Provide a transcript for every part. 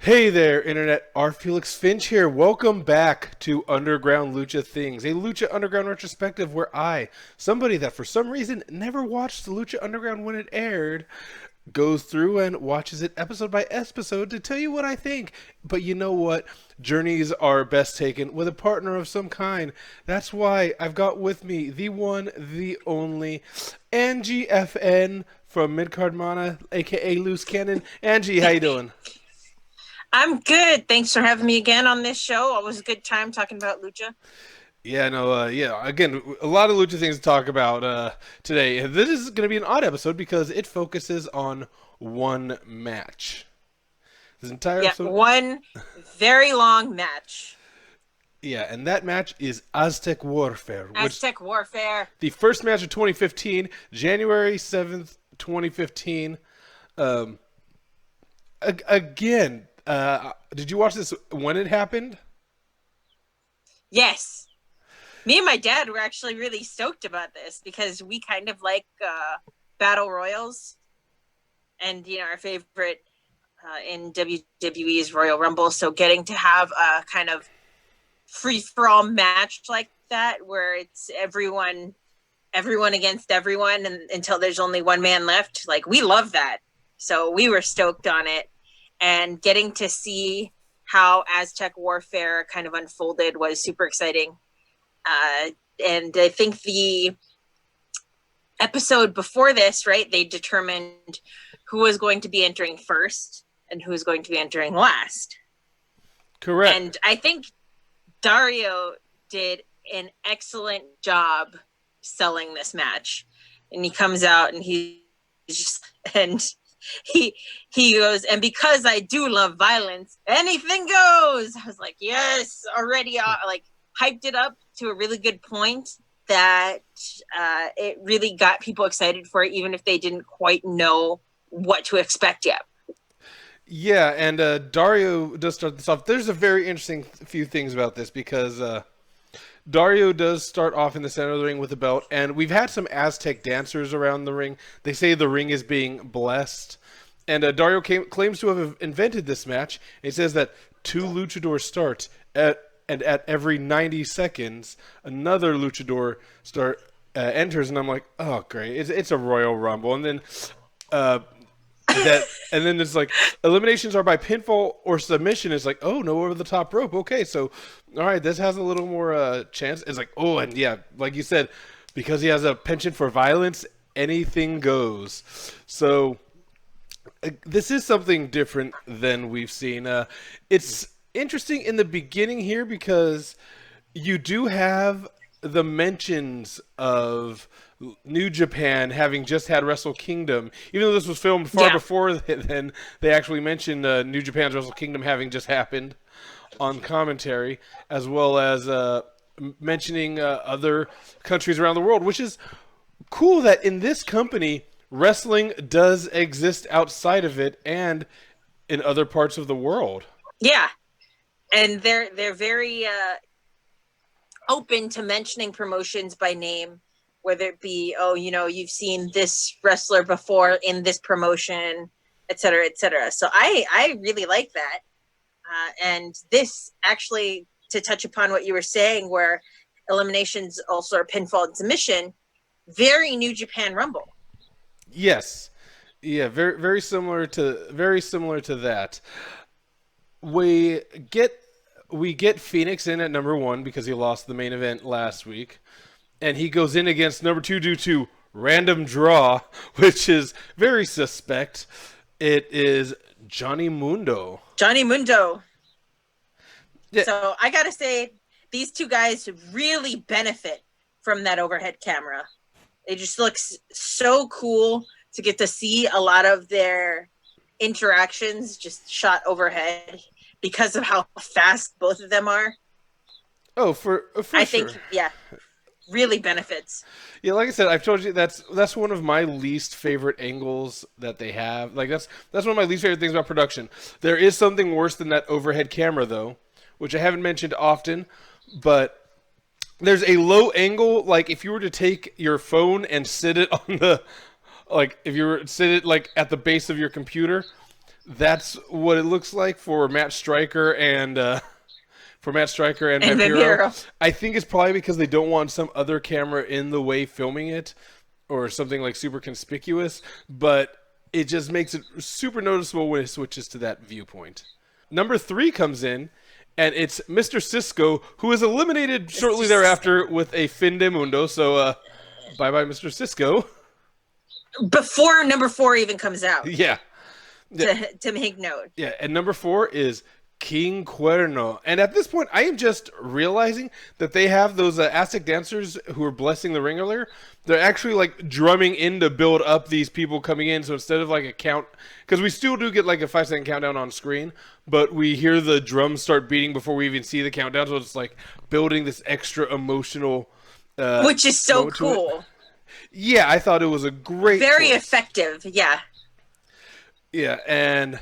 Hey there, Internet. R. Felix Finch here. Welcome back to Underground Lucha Things, a Lucha Underground Retrospective where somebody that for some reason never watched the Lucha Underground when it aired, goes through and watches it episode by episode to tell you what I think. But you know what? Journeys are best taken with a partner of some kind. That's why I've got with me the one, the only, Angie FN from Midcard Mana, aka Loose Cannon. Angie, how you doing? I'm good. Thanks for having me again on this show. It was a good time talking about lucha. Yeah, no, yeah. Again, a lot of lucha things to talk about today. This is going to be an odd episode because it focuses on one match. This entire Yeah, episode, one very long match. yeah, and that match is Aztec Warfare, which Aztec Warfare. the first match of 2015, January 7th, 2015. Um, again, did you watch this when it happened? Yes. Me and my dad were actually really stoked about this because we kind of like battle royals. And, our favorite in WWE is Royal Rumble. So getting to have a kind of free-for-all match like that where it's everyone against everyone and until there's only one man left, like, we love that. So we were stoked on it. And getting to see how Aztec Warfare kind of unfolded was super exciting. And I think the episode before this, right, they determined who was going to be entering first and who was going to be entering last. Correct. And I think Dario did an excellent job selling this match. And he comes out and he goes, and because I do love violence, anything goes. I was like, yes, already like hyped it up to a really good point that it really got people excited for it, even if they didn't quite know what to expect yet. Yeah, and Dario does start this off. There's a very interesting few things about this because Dario does start off in the center of the ring with a belt, and we've had some Aztec dancers around the ring. They say the ring is being blessed, and Dario claims to have invented this match. He says that two luchadors start and at every 90 seconds, another luchador enters, and I'm like, oh great, it's a Royal Rumble, and then it's like eliminations are by pinfall or submission. It's like, oh, no, over the top rope. Okay, so all right, this has a little more chance. It's like, oh, and yeah, like you said, because he has a penchant for violence, anything goes. So this is something different than we've seen. It's interesting in the beginning here because you do have the mentions of New Japan having just had Wrestle Kingdom, even though this was filmed far before then. They actually mentioned New Japan's Wrestle Kingdom having just happened on commentary, as well as mentioning other countries around the world, which is cool that in this company, wrestling does exist outside of it and in other parts of the world. Yeah, and they're very open to mentioning promotions by name, whether it be, oh, you've seen this wrestler before in this promotion, et cetera, et cetera. So I really like that. And this actually, to touch upon what you were saying, where eliminations also are pinfall and submission, very New Japan Rumble. Yes. Yeah, very similar to that. We get Phoenix in at number 1 because he lost the main event last week. And he goes in against number 2 due to random draw, which is very suspect. It is Johnny Mundo. Johnny Mundo. Yeah. So I gotta say, these two guys really benefit from that overhead camera. It just looks so cool to get to see a lot of their interactions just shot overhead because of how fast both of them are. Oh, for I sure. think, yeah, really benefits. Yeah, like I said, I've told you that's one of my least favorite angles that they have. Like that's one of my least favorite things about production. There is something worse than that overhead camera though, which I haven't mentioned often, but there's a low angle, like if you were to take your phone and sit it on the, like if you were to sit it like at the base of your computer, that's what it looks like for Matt Stryker and And Vampiro. Vampiro. I think it's probably because they don't want some other camera in the way filming it, or something like super conspicuous. But it just makes it super noticeable when it switches to that viewpoint. Number 3 comes in, and it's Mr. Cisco, who is eliminated shortly thereafter with a fin de mundo. So, bye bye, Mr. Cisco. Before number 4 even comes out. Yeah. To make note. Yeah, and number 4 is King Cuerno. And at this point, I am just realizing that they have those Aztec dancers who are blessing the ring earlier. They're actually like drumming in to build up these people coming in. So instead of like a count, because we still do get like a 5-second countdown on screen, but we hear the drums start beating before we even see the countdown. So it's like building this extra emotional, which is so cool. Yeah, I thought it was a great, very effective. Yeah. Yeah, and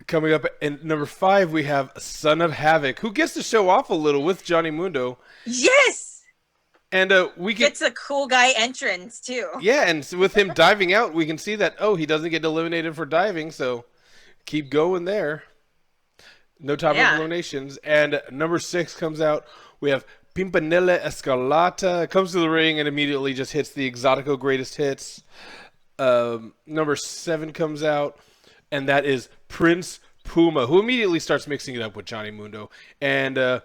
coming up in number 5, we have Son of Havoc, who gets to show off a little with Johnny Mundo. Yes! And we get... It's a cool guy entrance, too. Yeah, and with him diving out, we can see that, he doesn't get eliminated for diving, so keep going there. No top of eliminations. And number 6 comes out. We have Pimpinella Escarlata. Comes to the ring and immediately just hits the Exotico Greatest Hits. Number 7 comes out. And that is Prince Puma, who immediately starts mixing it up with Johnny Mundo. And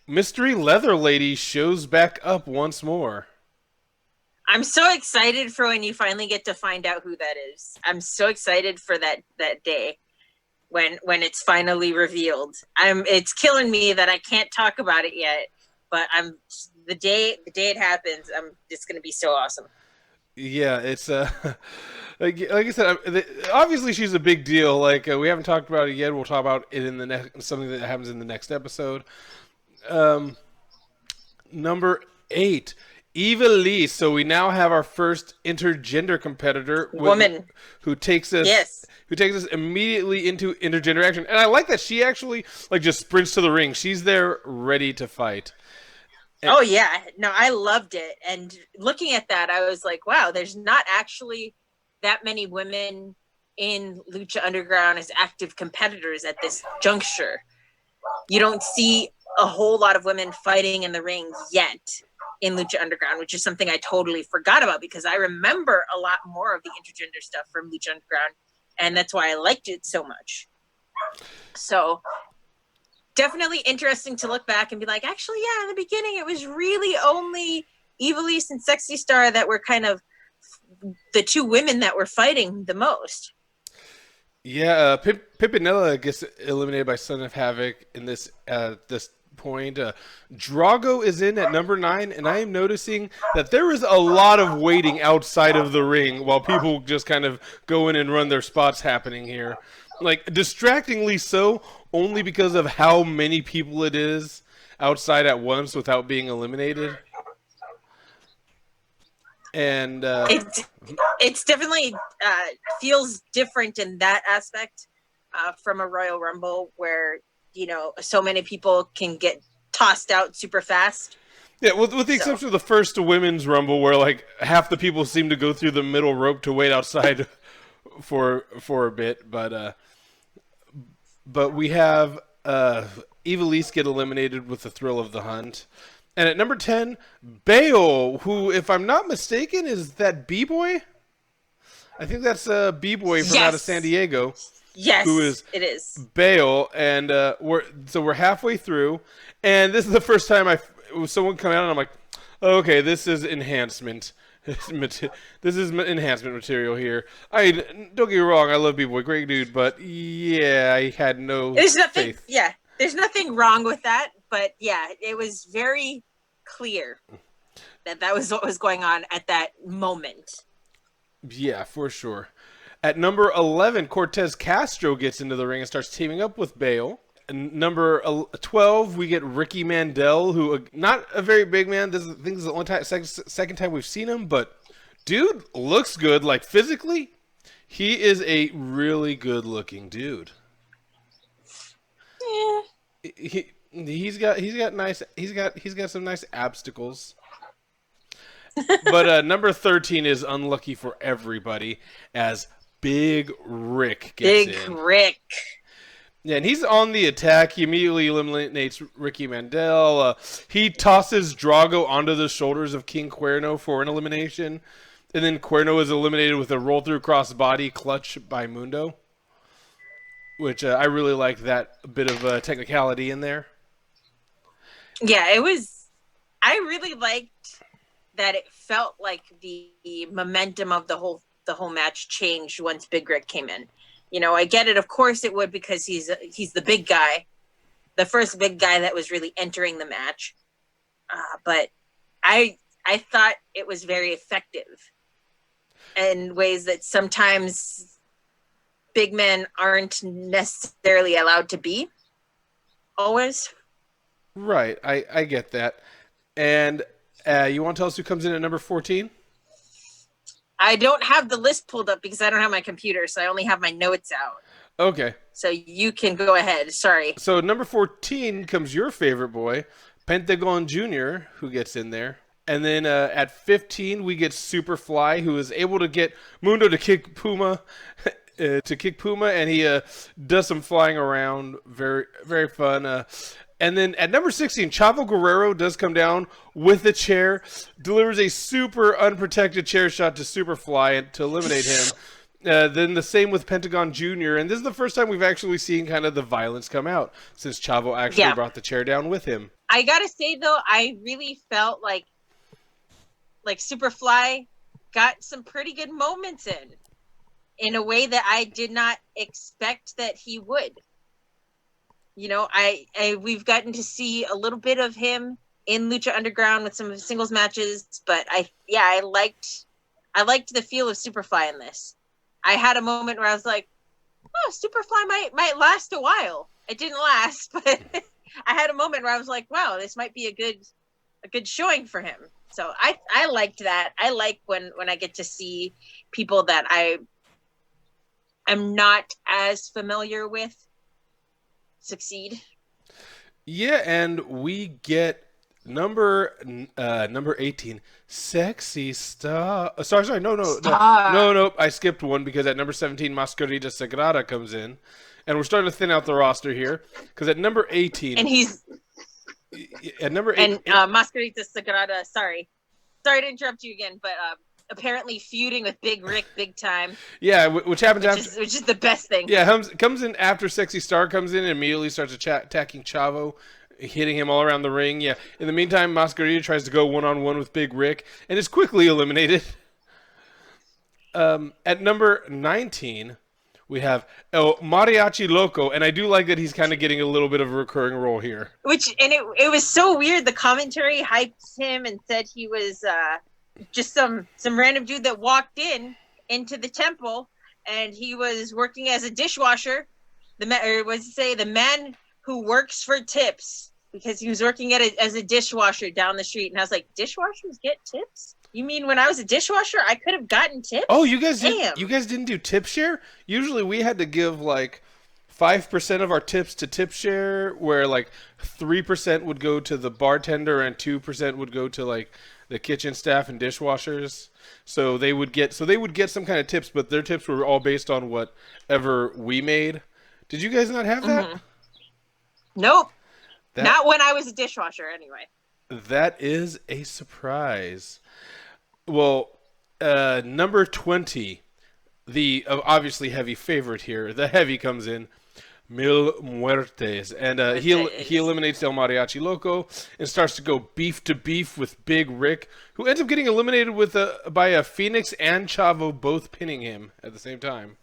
Mystery Leather Lady shows back up once more. I'm so excited for when you finally get to find out who that is. I'm so excited for that day when it's finally revealed. It's killing me that I can't talk about it yet, but the day it happens, it's going to be so awesome. Yeah, it's like I said, obviously she's a big deal. Like we haven't talked about it yet. We'll talk about it in the next, something that happens in the next episode. Number 8, Eva Lee. So we now have our first intergender competitor, woman, who takes us immediately into intergender action. And I like that she actually like just sprints to the ring. She's there ready to fight. Oh yeah, no, I loved it. And looking at that, I was like, wow, there's not actually that many women in Lucha Underground as active competitors at this juncture. You don't see a whole lot of women fighting in the ring yet in Lucha Underground, which is something I totally forgot about because I remember a lot more of the intergender stuff from Lucha Underground, and that's why I liked it so much. So definitely interesting to look back and be like, actually, yeah, in the beginning, it was really only Eva Lee and Sexy Star that were kind of the two women that were fighting the most. Yeah, Pimpinella gets eliminated by Son of Havoc in this point. Drago is in at number 9, and I am noticing that there is a lot of waiting outside of the ring while people just kind of go in and run their spots happening here. Like, distractingly so, only because of how many people it is outside at once without being eliminated. And it's definitely feels different in that aspect from a Royal Rumble where, you know, so many people can get tossed out super fast. Yeah, with the exception of the first Women's Rumble where like half the people seem to go through the middle rope to wait outside for a bit, but we have Eva Lee get eliminated with the Thrill of the Hunt. And at number 10, Bale, who, if I'm not mistaken, is that B-Boy? I think that's B-Boy from out of San Diego. Yes, it is Bale, and we're halfway through, and this is the first time someone come out, and I'm like, oh, okay, this is enhancement. This is enhancement material here. Don't get me wrong, I love B-Boy, great dude, but yeah, I had no faith. Yeah, there's nothing wrong with that, but yeah, it was very clear that was what was going on at that moment. Yeah, for sure. At number 11, Cortez Castro gets into the ring and starts teaming up with Bale. And number 12, we get Ricky Mandel, who not a very big man. I think this is the only second time we've seen him, but dude looks good. Like physically, he is a really good looking dude. Yeah. He's got some nice obstacles. But number 13 is unlucky for everybody as Big Rick gets Big in. Rick. Yeah, and he's on the attack. He immediately eliminates Ricky Mandel. He tosses Drago onto the shoulders of King Cuerno for an elimination. And then Cuerno is eliminated with a roll-through cross-body clutch by Mundo. Which I really like that bit of technicality in there. Yeah, it was. I really liked that it felt like the momentum of the whole match changed once Big Rick came in. I get it. Of course it would, because he's the big guy, the first big guy that was really entering the match. But I thought it was very effective in ways that sometimes big men aren't necessarily allowed to be. Always. Right, I get that. And you want to tell us who comes in at number 14? I don't have the list pulled up because I don't have my computer, so I only have my notes out. Okay. So you can go ahead. Sorry. So number 14 comes your favorite boy, Pentagon Jr., who gets in there. And then at 15, we get Superfly, who is able to get Mundo to kick Puma, and he does some flying around. Very, very fun. And then at number 16, Chavo Guerrero does come down with a chair, delivers a super unprotected chair shot to Superfly to eliminate him. Then the same with Pentagon Jr., and this is the first time we've actually seen kind of the violence come out since Chavo actually brought the chair down with him. I gotta say, though, I really felt like Superfly got some pretty good moments in a way that I did not expect that he would. We've gotten to see a little bit of him in Lucha Underground with some of his singles matches, but I liked the feel of Superfly in this. I had a moment where I was like, oh, Superfly might last a while. It didn't last, but I had a moment where I was like, wow, this might be a good showing for him. So I liked that. I like when I get to see people that I am not as familiar with succeed. Yeah, and we get number 18, Sexy Star. Sorry, no. I skipped one because at number 17, Mascarita Sagrada comes in, and we're starting to thin out the roster here because at number 18, and he's at number 8, and Mascarita Sagrada. Sorry to interrupt you again, but apparently feuding with Big Rick big time. Yeah, which happens after, which is the best thing. Yeah, comes in after Sexy Star comes in and immediately starts attacking Chavo, hitting him all around the ring. Yeah. In the meantime, Mascarita tries to go one-on-one with Big Rick and is quickly eliminated. At number 19, we have El Mariachi Loco, and I do like that he's kind of getting a little bit of a recurring role here. It was so weird. The commentary hyped him and said he was just some random dude that walked into the temple, and he was working as a dishwasher. The man who works for tips, because he was working as a dishwasher down the street. And I was like, dishwashers get tips? You mean when I was a dishwasher, I could have gotten tips? Oh, you guys didn't do tip share? Usually we had to give like 5% of our tips to tip share, where like 3% would go to the bartender and 2% would go to like the kitchen staff and dishwashers. So they would get some kind of tips, but their tips were all based on whatever we made. Did you guys not have that? Mm-hmm. Nope. Not when I was a dishwasher, anyway. That is a surprise. Well, number 20, the obviously heavy favorite here. The heavy comes in, Mil Muertes, and he eliminates El Mariachi Loco and starts to go beef to beef with Big Rick, who ends up getting eliminated by a Phoenix and Chavo both pinning him at the same time.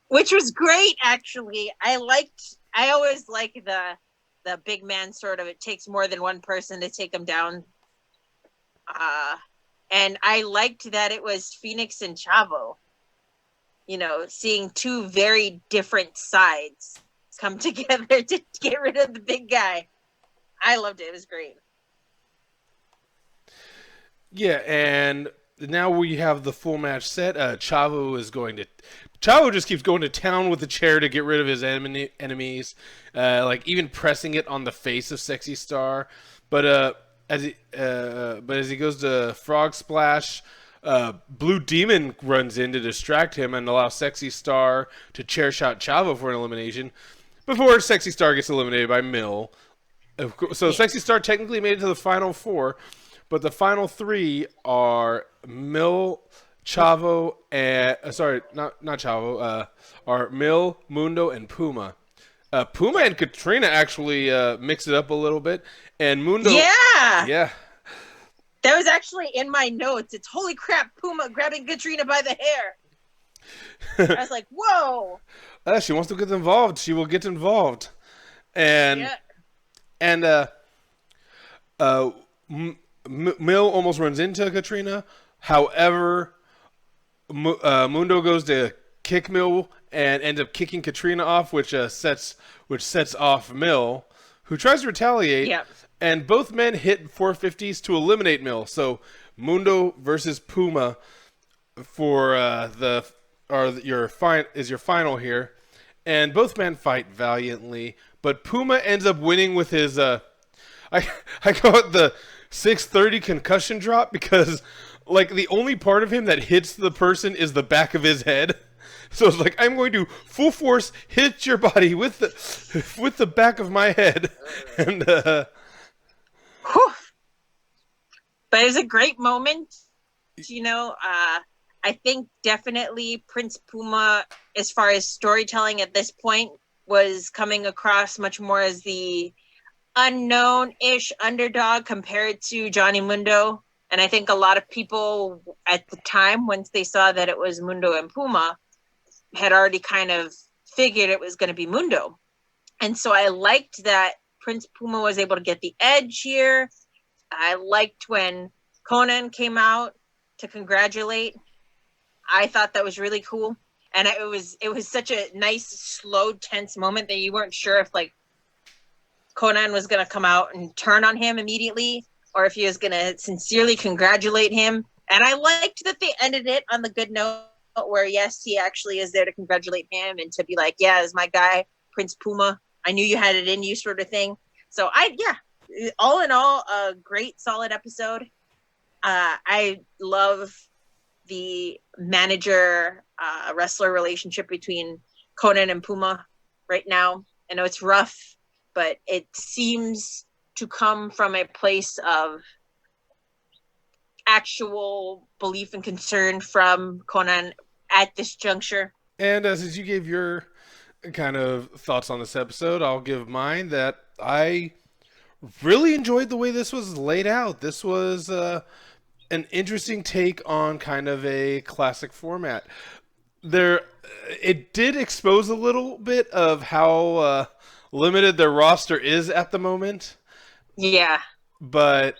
Which was great, actually. I always like the big man sort of. It takes more than one person to take him down. And I liked that it was Phoenix and Chavo. Seeing two very different sides come together to get rid of the big guy. I loved it. It was great. Yeah, and now we have the full match set. Chavo just keeps going to town with the chair to get rid of his enemies, like even pressing it on the face of Sexy Star. But as he goes to Frog Splash, Blue Demon runs in to distract him and allow Sexy Star to chair shot Chavo for an elimination before Sexy Star gets eliminated by Mill. So Sexy Star technically made it to the final 4, but the final 3 are Mill, Chavo, and sorry, not Chavo, are Mill, Mundo, and Puma. Puma and Katrina actually mix it up a little bit, and Mundo, yeah. That was actually in my notes. It's holy crap, Puma grabbing Katrina by the hair. I was like, whoa. She wants to get involved. She will get involved. And Mill almost runs into Katrina. However, Mundo goes to kick Mill and ends up kicking Katrina off, which sets off Mill, who tries to retaliate. Yep. And both men hit 450s to eliminate Mill. So Mundo versus Puma for your final here, and both men fight valiantly. But Puma ends up winning with his I call it the 630 concussion drop, because like the only part of him that hits the person is the back of his head. So it's like, I'm going to full force hit your body with the back of my head, and. But it was a great moment. I think definitely Prince Puma, as far as storytelling at this point, was coming across much more as the unknown-ish underdog compared to Johnny Mundo. And I think a lot of people at the time, once they saw that it was Mundo and Puma, had already kind of figured it was going to be Mundo. And so I liked that Prince Puma was able to get the edge here. I liked when Conan came out to congratulate. I thought that was really cool. And it was such a nice, slow, tense moment that you weren't sure if like Conan was going to come out and turn on him immediately, or if he was going to sincerely congratulate him. And I liked that they ended it on the good note where, yes, he actually is there to congratulate him and to be like, yeah, it's my guy, Prince Puma. I knew you had it in you, sort of thing. So all in all, a great, solid episode. I love the manager wrestler relationship between Conan and Puma right now. I know it's rough, but it seems to come from a place of actual belief and concern from Conan at this juncture. And as you gave your kind of thoughts on this episode, I'll give mine, that I really enjoyed the way this was laid out. This was an interesting take on kind of a classic format. It did expose a little bit of how limited their roster is at the moment. Yeah. But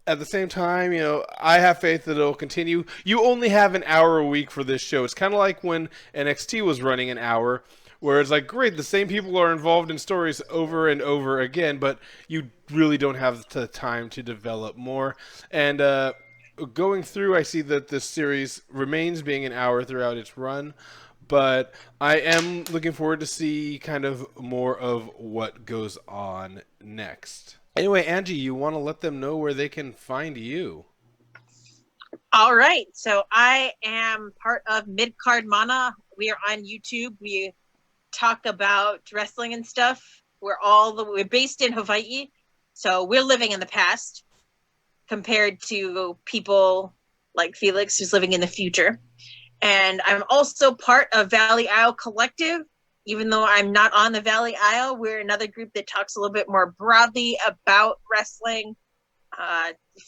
at the same time, I have faith that it'll continue. You only have an hour a week for this show. It's kind of like when NXT was running an hour, where it's like, great, the same people are involved in stories over and over again, but you really don't have the time to develop more. And going through, I see that this series remains being an hour throughout its run, but I am looking forward to see kind of more of what goes on next. Anyway, Angie, you want to let them know where they can find you? All right. So I am part of Midcard Mana. We are on YouTube. We talk about wrestling and stuff. We're based in Hawaii, so we're living in the past compared to people like Felix, who's living in the future. And I'm also part of Valley Isle Collective. Even though I'm not on the Valley Isle, we're another group that talks a little bit more broadly about wrestling,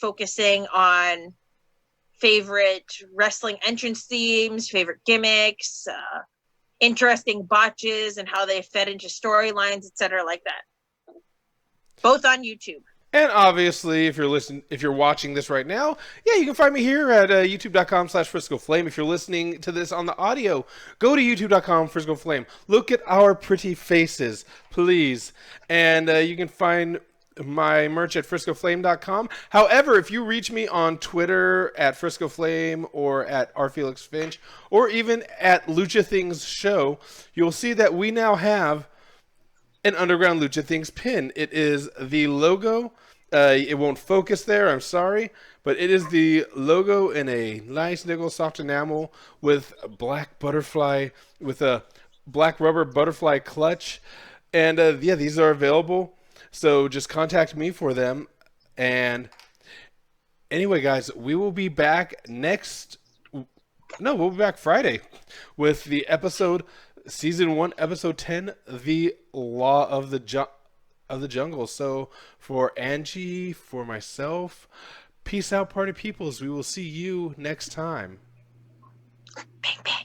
focusing on favorite wrestling entrance themes, favorite gimmicks, interesting botches and how they fed into storylines, etc., like that. Both on YouTube. And obviously, if you're watching this right now, you can find me here at youtube.com/FriscoFlame. If you're listening to this on the audio, go to youtube.com/FriscoFlame. Look at our pretty faces, please. And you can find my merch at friscoflame.com. However, if you reach me on Twitter at FriscoFlame or at rfelixfinch or even at Lucha Things Show, you'll see that we now have an Underground Lucha Things pin. It is the logo It won't focus there. I'm sorry, but it is the logo in a nice nickel soft enamel with a black butterfly with a black rubber butterfly clutch, and yeah, these are available. So just contact me for them. And anyway, guys, we will be back next. No, we'll be back Friday with the episode, season 1, episode 10, the Law of the Jungle. So for Angie, for myself, peace out, party peoples. We will see you next time. Bang, bang.